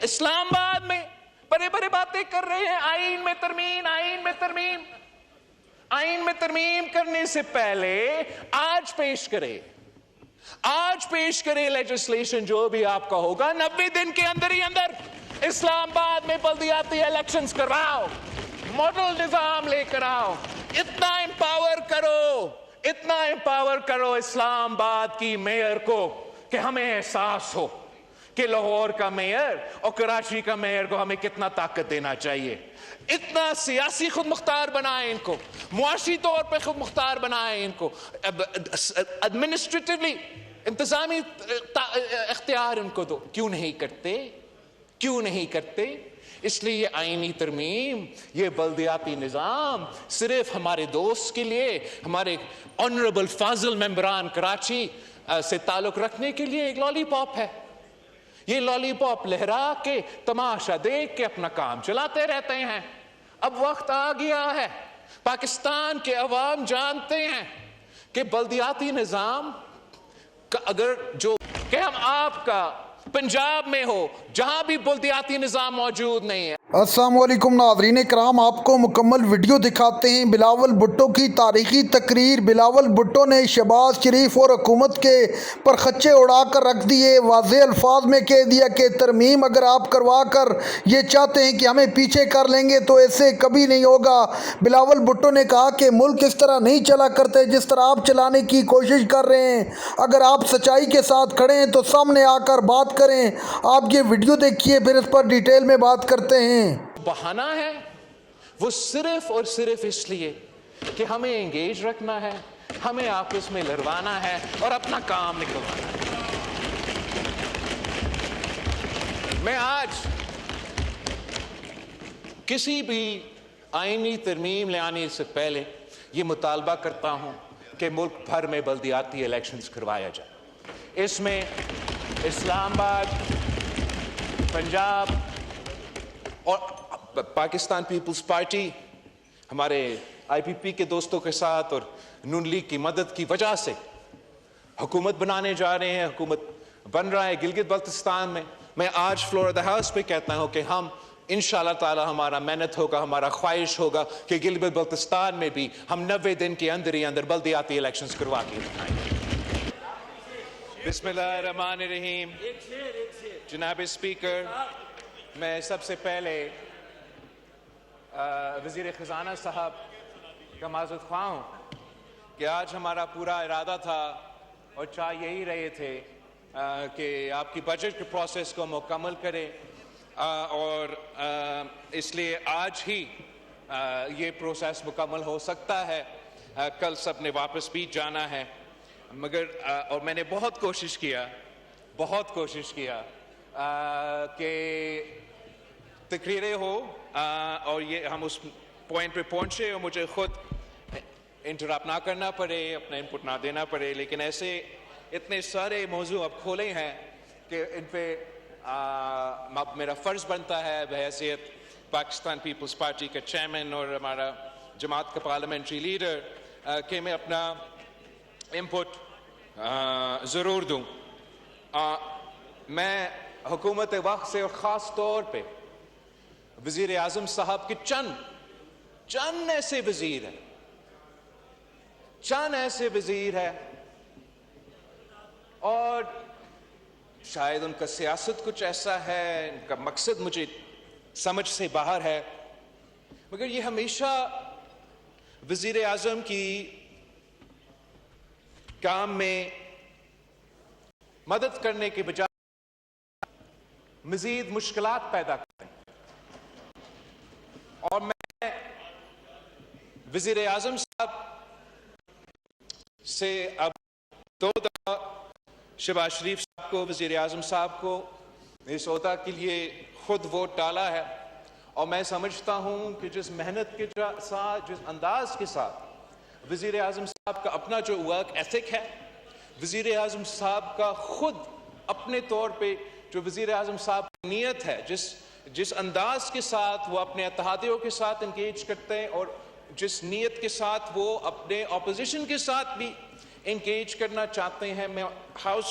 اسلام آباد میں بڑے بڑے باتیں کر رہے ہیں، آئین میں ترمیم، آئین میں ترمیم، آئین میں ترمیم کرنے سے پہلے آج پیش کرے لیجسلیشن جو بھی آپ کا ہوگا، 90 دن کے اندر ہی اندر اسلام آباد میں بلدیاتی الیکشنز کراؤ، ماڈل نظام لے کر آؤ، اتنا امپاور کرو اسلام آباد کی میئر کو کہ ہمیں احساس ہو کہ لاہور کا میئر اور کراچی کا میئر کو ہمیں کتنا طاقت دینا چاہیے، اتنا سیاسی خود مختار بنائیں ان کو، معاشی طور پہ خود مختار بنائیں ان کو، ایڈمنسٹریٹولی انتظامی اختیار ان کو دو۔ کیوں نہیں کرتے؟ اس لیے یہ آئینی ترمیم، یہ بلدیاتی نظام صرف ہمارے دوست کے لیے، ہمارے آنریبل فاضل ممبران کراچی سے تعلق رکھنے کے لیے ایک لالی پاپ ہے۔ یہ لالی پاپ لہرا کے تماشا دیکھ کے اپنا کام چلاتے رہتے ہیں۔ اب وقت آ گیا ہے، پاکستان کے عوام جانتے ہیں کہ بلدیاتی نظام کا اگر جو کہ ہم آپ کا پنجاب میں ہو جہاں بھی بلدیاتی نظام موجود نہیں ہے۔ السلام علیکم ناظرین کرام، آپ کو مکمل ویڈیو دکھاتے ہیں بلاول بھٹو کی تاریخی تقریر۔ بلاول بھٹو نے شہباز شریف اور حکومت کے پرخچے اڑا کر رکھ دیے، واضح الفاظ میں کہہ دیا کہ ترمیم اگر آپ کروا کر یہ چاہتے ہیں کہ ہمیں پیچھے کر لیں گے تو ایسے کبھی نہیں ہوگا۔ بلاول بھٹو نے کہا کہ ملک اس طرح نہیں چلا کرتے جس طرح آپ چلانے کی کوشش کر رہے ہیں، اگر آپ سچائی کے ساتھ کھڑے ہیں تو سامنے آ کر بات کریں۔ آپ یہ ویڈیو دیکھیے، پھر اس پر ڈیٹیل میں بات کرتے ہیں۔ بہانہ ہے وہ صرف اور صرف اس لیے کہ ہمیں انگیج رکھنا ہے، ہمیں آپس میں لڑوانا ہے اور اپنا کام نکلوانا ہے۔ میں آج کسی بھی آئینی ترمیم لانے سے پہلے یہ مطالبہ کرتا ہوں کہ ملک بھر میں بلدیاتی الیکشنز کروایا جائے۔ اس میں اسلام آباد، پنجاب اور پاکستان پیپلز پارٹی ہمارے آئی پی پی کے دوستوں کے ساتھ اور نون لیگ کی مدد کی وجہ سے حکومت بنانے جا رہے ہیں، حکومت بن رہا ہے گلگت بلتستان میں۔ میں آج فلور آف دا ہاؤس پہ کہتا ہوں کہ ہم انشاءاللہ تعالی ہمارا محنت ہوگا، ہمارا خواہش ہوگا کہ گلگت بلتستان میں بھی ہم 90 دن کے اندر ہی اندر بلدیاتی الیکشنز کروا کے دکھائیں گے۔ بسم اللہ الرحمن الرحیم۔ جناب اسپیکر، میں سب سے پہلے وزیر خزانہ صاحب کا معذرت خواہ ہوں کہ آج ہمارا پورا ارادہ تھا اور چاہ یہی رہے تھے کہ آپ کی بجٹ کے پروسیس کو مکمل کرے، اور اس لیے آج ہی یہ پروسیس مکمل ہو سکتا ہے، کل سب نے واپس بھی جانا ہے، مگر اور میں نے بہت کوشش کیا کہ تقریریں ہو اور یہ ہم اس پوائنٹ پہ پہنچے اور مجھے خود انٹرپٹ نہ کرنا پڑے، اپنا انپٹ نہ دینا پڑے، لیکن ایسے اتنے سارے موضوع اب کھولے ہیں کہ ان پہ میرا فرض بنتا ہے بحیثیت پاکستان پیپلز پارٹی کا چیئرمین اور ہمارا جماعت کا پارلیمنٹری لیڈر کہ میں اپنا انپٹ ضرور دوں۔ میں حکومت وقت سے اور خاص طور پہ وزیر اعظم صاحب کے چند ایسے وزیر ہیں اور شاید ان کا سیاست کچھ ایسا ہے، ان کا مقصد مجھے سمجھ سے باہر ہے، مگر یہ ہمیشہ وزیر اعظم کی کام میں مدد کرنے کے بجائے مزید مشکلات پیدا کرتے ہیں۔ اور میں وزیر اعظم صاحب سے اب 2 دفعہ شہباز شریف صاحب کو، وزیر اعظم صاحب کو اس عہدہ کے لیے خود ووٹ ڈالا ہے، اور میں سمجھتا ہوں کہ جس محنت کے ساتھ، جس انداز کے ساتھ وزیر اعظم صاحب کا اپنا جو ورک ایتھک ہے، وزیر اعظم صاحب کا خود اپنے طور پہ جو وزیر اعظم صاحب کی نیت ہے، جس انداز کے ساتھ وہ اپنے اتحادیوں کے ساتھ انگیج کرتے ہیں اور جس نیت کے ساتھ وہ اپنے اپوزیشن کے ساتھ بھی انگیج کرنا چاہتے ہیں، میں ہاؤس